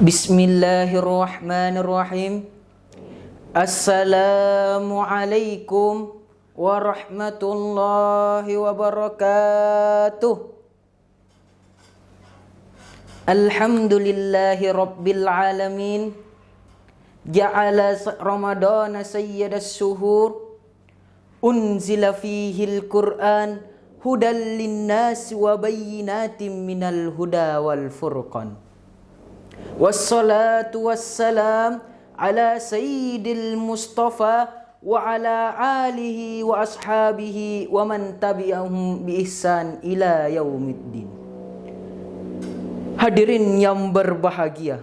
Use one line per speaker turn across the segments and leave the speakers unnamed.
Bismillahirrahmanirrahim. Assalamualaikum warahmatullahi wabarakatuh. Alhamdulillahi rabbil alamin. Ja'ala Ramadana sayyidas suhur. Unzila fihil Qur'an hudal linnasi wa bayyinatin minal huda wal furqan. Wassalatu wassalam ala sayyidil mustafa wa ala alihi wa ashabihi wa man tabi'ahum bi ihsan ila yaumiddin. Hadirin yang berbahagia,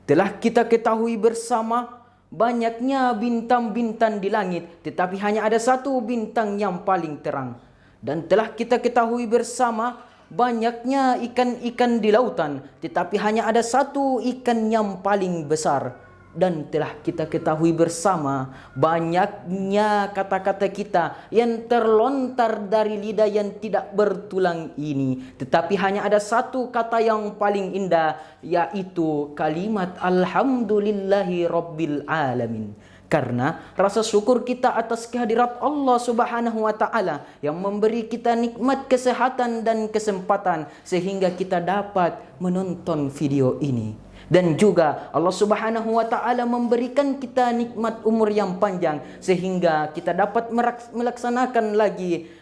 telah kita ketahui bersama banyaknya bintang-bintang di langit, tetapi hanya ada satu bintang yang paling terang. Dan telah kita ketahui bersama banyaknya ikan-ikan di lautan, tetapi hanya ada satu ikan yang paling besar. Dan telah kita ketahui bersama banyaknya kata-kata kita yang terlontar dari lidah yang tidak bertulang ini, tetapi hanya ada satu kata yang paling indah, yaitu kalimat Alhamdulillahi Rabbil Alamin. Karena rasa syukur kita atas kehadirat Allah Subhanahu wa Ta'ala yang memberi kita nikmat kesehatan dan kesempatan sehingga kita dapat menonton video ini. Dan juga Allah Subhanahu wa Ta'ala memberikan kita nikmat umur yang panjang sehingga kita dapat melaksanakan lagi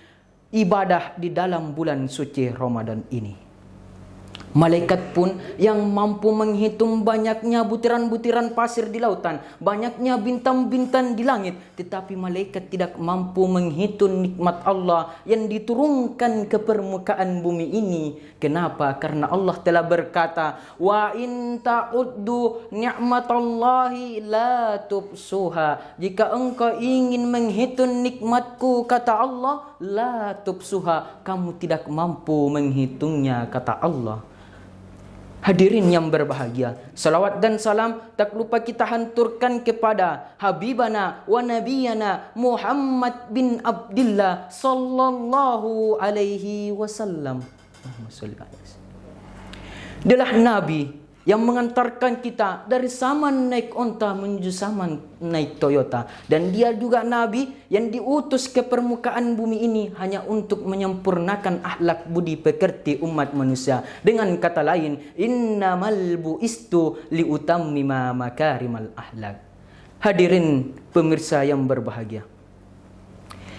ibadah di dalam bulan suci Ramadan ini. Malaikat pun yang mampu menghitung banyaknya butiran-butiran pasir di lautan, banyaknya bintang-bintang di langit, tetapi malaikat tidak mampu menghitung nikmat Allah yang diturunkan ke permukaan bumi ini. Kenapa? Karena Allah telah berkata, wa in ta'uddu ni'matallahi la tubsuha. Jika engkau ingin menghitung nikmatku, kata Allah, la tubsuha, kamu tidak mampu menghitungnya, kata Allah. Hadirin yang berbahagia, salawat dan salam tak lupa kita hanturkan kepada Habibana wa Nabiyana Muhammad bin Abdillah sallallahu alaihi wasallam. Adalah Nabi yang mengantarkan kita dari zaman naik onta menuju zaman naik Toyota. Dan dia juga Nabi yang diutus ke permukaan bumi ini hanya untuk menyempurnakan akhlak budi pekerti umat manusia. Dengan kata lain, innamal bu'istu liutammima makarimal akhlak. Hadirin pemirsa yang berbahagia,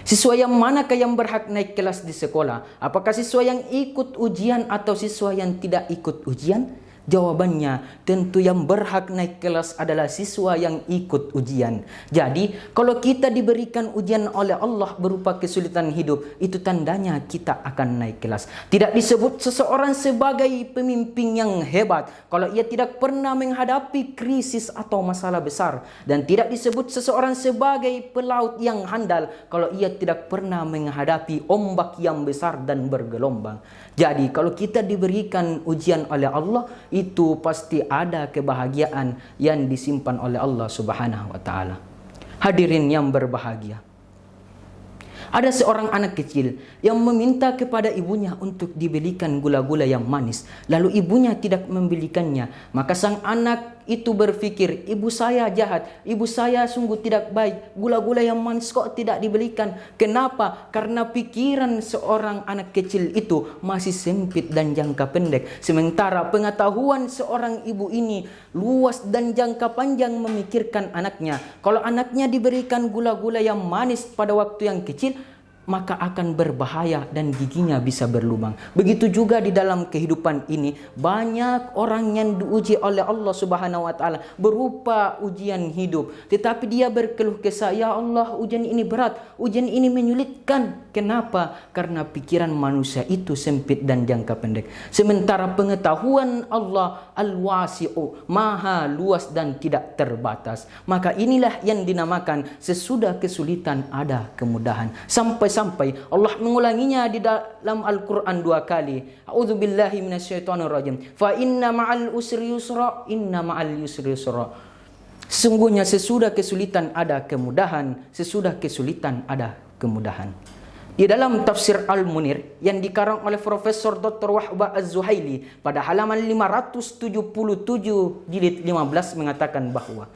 siswa yang manakah yang berhak naik kelas di sekolah? Apakah siswa yang ikut ujian atau siswa yang tidak ikut ujian? Jawabannya, tentu yang berhak naik kelas adalah siswa yang ikut ujian. Jadi, kalau kita diberikan ujian oleh Allah berupa kesulitan hidup, itu tandanya kita akan naik kelas. Tidak disebut seseorang sebagai pemimpin yang hebat kalau ia tidak pernah menghadapi krisis atau masalah besar. Dan tidak disebut seseorang sebagai pelaut yang handal kalau ia tidak pernah menghadapi ombak yang besar dan bergelombang. Jadi, kalau kita diberikan ujian oleh Allah, itu pasti ada kebahagiaan yang disimpan oleh Allah Subhanahu wa Ta'ala. Hadirin yang berbahagia, ada seorang anak kecil yang meminta kepada ibunya untuk dibelikan gula-gula yang manis. Lalu ibunya tidak membelikannya. Maka sang anak itu berpikir, ibu saya jahat, ibu saya sungguh tidak baik. Gula-gula yang manis kok tidak dibelikan. Kenapa? Karena pikiran seorang anak kecil itu masih sempit dan jangka pendek. Sementara pengetahuan seorang ibu ini luas dan jangka panjang memikirkan anaknya. Kalau anaknya diberikan gula-gula yang manis pada waktu yang kecil, maka akan berbahaya dan giginya bisa berlubang. Begitu juga di dalam kehidupan ini, banyak orang yang diuji oleh Allah Subhanahu wa Ta'ala berupa ujian hidup, tetapi dia berkeluh kesah, ya Allah, ujian ini berat, ujian ini menyulitkan. Kenapa? Karena pikiran manusia itu sempit dan jangka pendek. Sementara pengetahuan Allah al-wasi'u, maha luas dan tidak terbatas. Maka inilah yang dinamakan sesudah kesulitan ada kemudahan. Sampai Allah mengulanginya di dalam Al-Quran 2 kali. A'udzubillahi minasyaitonirrajim. Fa inna ma'al usri yusra, inna ma'al yusri yusra. Sesungguhnya sesudah kesulitan ada kemudahan, sesudah kesulitan ada kemudahan. Di dalam tafsir Al-Munir yang dikarang oleh Profesor Dr. Wahbah Az-Zuhaili pada halaman 577 jilid 15 mengatakan bahwa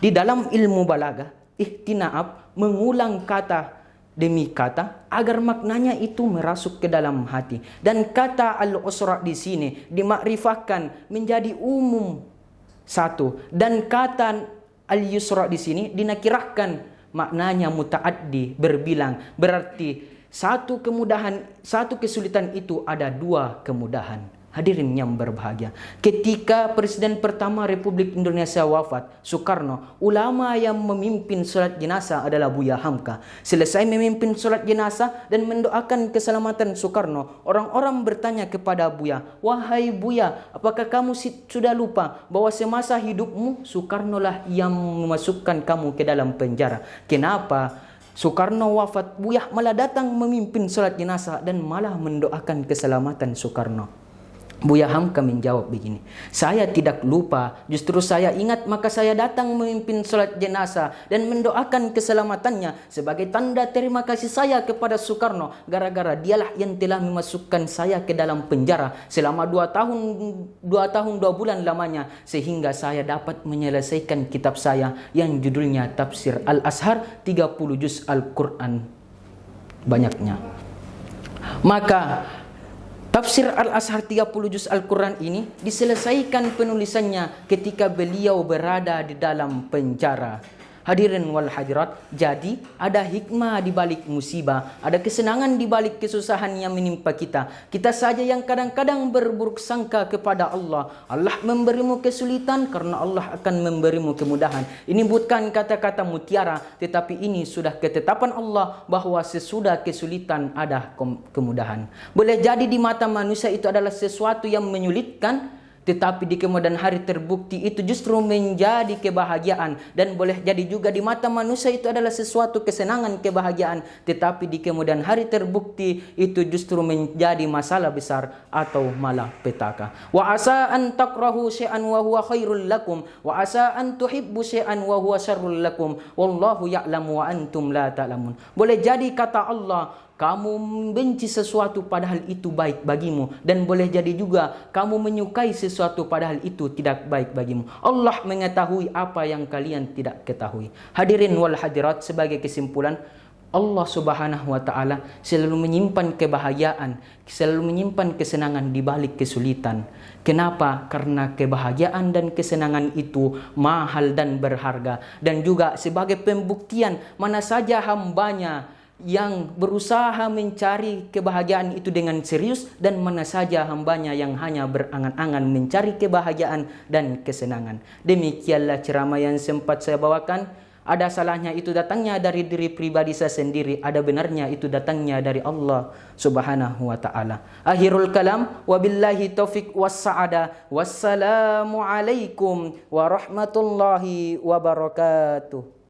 di dalam ilmu balaghah, ihtina'ab mengulang kata demi kata agar maknanya itu merasuk ke dalam hati. Dan kata al-usra di sini dimakrifahkan menjadi umum satu, dan kata al-yusra di sini dinakirahkan maknanya mutaaddi, berbilang. Berarti satu kemudahan, satu kesulitan itu ada dua kemudahan. Hadirin yang berbahagia, ketika Presiden pertama Republik Indonesia wafat, Soekarno, ulama yang memimpin sholat jenazah adalah Buya Hamka. Selesai memimpin sholat jenazah dan mendoakan keselamatan Soekarno, orang-orang bertanya kepada Buya, "Wahai Buya, apakah kamu sudah lupa bahwa semasa hidupmu Soekarno lah yang memasukkan kamu ke dalam penjara? Kenapa Soekarno wafat, Buya malah datang memimpin sholat jenazah dan malah mendoakan keselamatan Soekarno?" Buya Hamka menjawab begini, "Saya tidak lupa, justru saya ingat maka saya datang memimpin sholat jenazah dan mendoakan keselamatannya sebagai tanda terima kasih saya kepada Soekarno, gara-gara dialah yang telah memasukkan saya ke dalam penjara selama 2 tahun 2 bulan lamanya, sehingga saya dapat menyelesaikan kitab saya yang judulnya Tafsir Al-Ashar 30 juz Al-Quran banyaknya." Maka Tafsir Al-Ashar 30 juz Al-Quran ini diselesaikan penulisannya ketika beliau berada di dalam penjara. Hadirin wal hadirat, jadi ada hikmah di balik musibah, ada kesenangan di balik kesusahan yang menimpa kita. Kita saja yang kadang-kadang berburuk sangka kepada Allah. Allah memberimu kesulitan karena Allah akan memberimu kemudahan. Ini bukan kata-kata mutiara, tetapi ini sudah ketetapan Allah bahwa sesudah kesulitan ada kemudahan. Boleh jadi di mata manusia itu adalah sesuatu yang menyulitkan, tetapi di kemudian hari terbukti itu justru menjadi kebahagiaan. Dan boleh jadi juga di mata manusia itu adalah sesuatu kesenangan, kebahagiaan, tetapi di kemudian hari terbukti itu justru menjadi masalah besar atau malah petaka. Wa asa an takrahu syai'an wa huwa khairul lakum wa asa an tuhibbu syai'an wa huwa syarrul lakum wallahu ya'lamu wa antum la ta'lamun. Boleh jadi kata Allah, kamu membenci sesuatu padahal itu baik bagimu, dan boleh jadi juga kamu menyukai sesuatu padahal itu tidak baik bagimu. Allah mengetahui apa yang kalian tidak ketahui. Hadirin wal hadirat, sebagai kesimpulan, Allah Subhanahu wa taala selalu menyimpan kebahagiaan, selalu menyimpan kesenangan di balik kesulitan. Kenapa? Karena kebahagiaan dan kesenangan itu mahal dan berharga, dan juga sebagai pembuktian mana saja hambanya yang berusaha mencari kebahagiaan itu dengan serius, dan mana saja hambanya yang hanya berangan-angan mencari kebahagiaan dan kesenangan. Demikianlah ceramah yang sempat saya bawakan. Ada salahnya itu datangnya dari diri pribadi saya sendiri, ada benarnya itu datangnya dari Allah Subhanahu wa taala. Akhirul kalam, wabillahi taufik wassa'ada. Wassalamu alaikum warahmatullahi wabarakatuh.